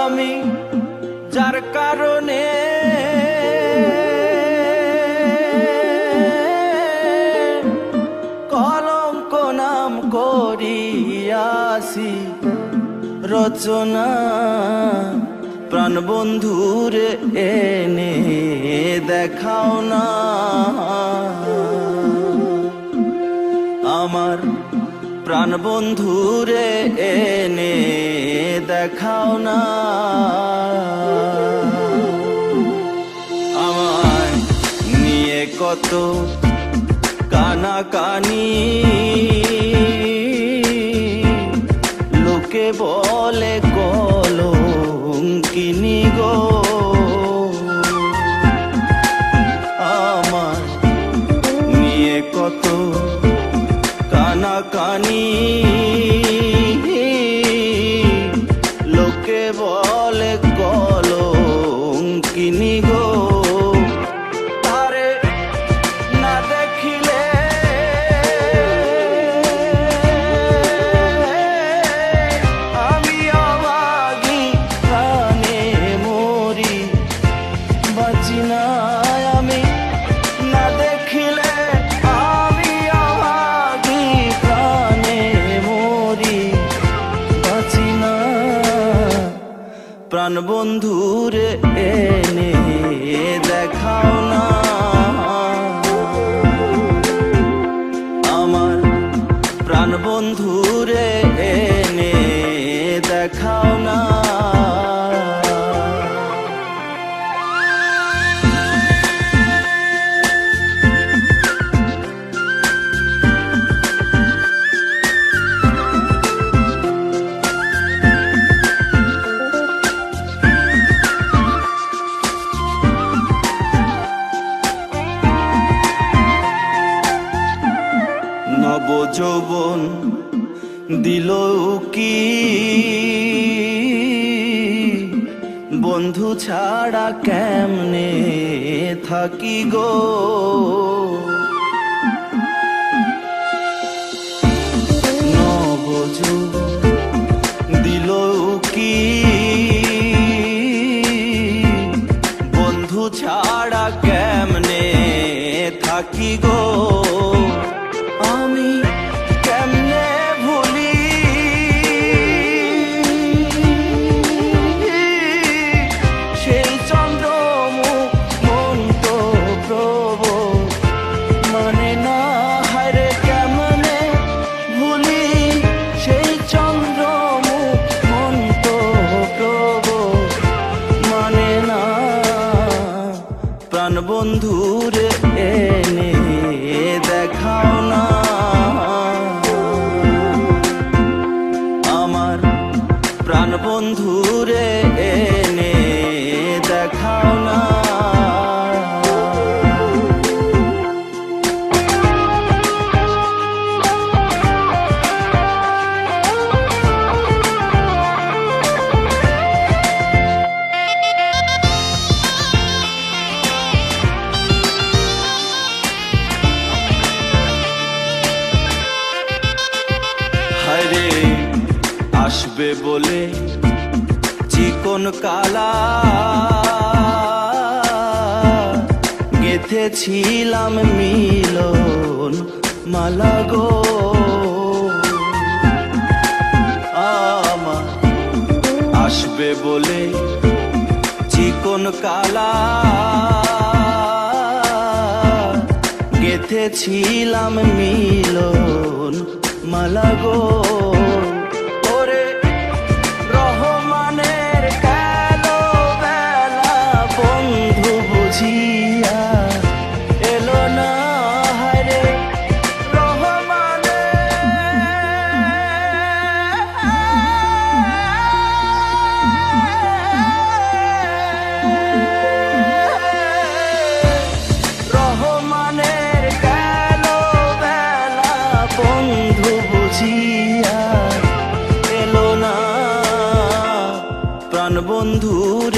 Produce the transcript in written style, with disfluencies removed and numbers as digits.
আমি যার কারণে কলঙ্ক নাম করিয়াছি রচনা, প্রাণ বন্ধুরে এনে দেখাও না। আমার প্রাণ বন্ধুরে এনে দেখাও না। আমায় নিয়ে কত কানাকানি, লোকে বলে কলঙ্কিনী গো। আমায় নিয়ে কত কানাকানি, লোকে বলে কলঙ্কিনী গো। তারে না দেখিলে আমি অভাগী প্রাণে মরি, বাঁচি না আমি না দেখিলে আমি অভাগী প্রাণে মরি, বাঁচি না। প্রাণ বন্ধুরে এনে দেখাও না। আমার প্রাণ বন্ধুরে এনে দেখাও না। নব যৌবন দিল কি বন্ধু ছাড়া কেমনে থাকি গো। নব যৌবন দিল কি বন্ধু ছাড়া কেমনে থাকি গো। আমি কেমনে ভুলি সেই চন্দ্রমুখ মন তো প্রভু মানে না। হায়রে কেমনে ভুলি সেই চন্দ্রমুখ মন তো প্রভু মানে না। প্রাণ বন্ধুরে এনে দেখাও না। আমার প্রাণ বন্ধুরে এনে দেখাও না। হায়রে আসবে বলে চিকন কালা গেঁথেছিলাম মিলন মালা গো। আমার আসবে বলে চিকন কালা গেঁথেছিলাম মিলন মালা গো। ওরে রহমানের কালো বেলা বন্ধু বুঝিয়া এলো না। হায়রে রহমানের কালো বেলা বন্ধু বুঝিয়া এলো না। প্রাণ বন্ধুর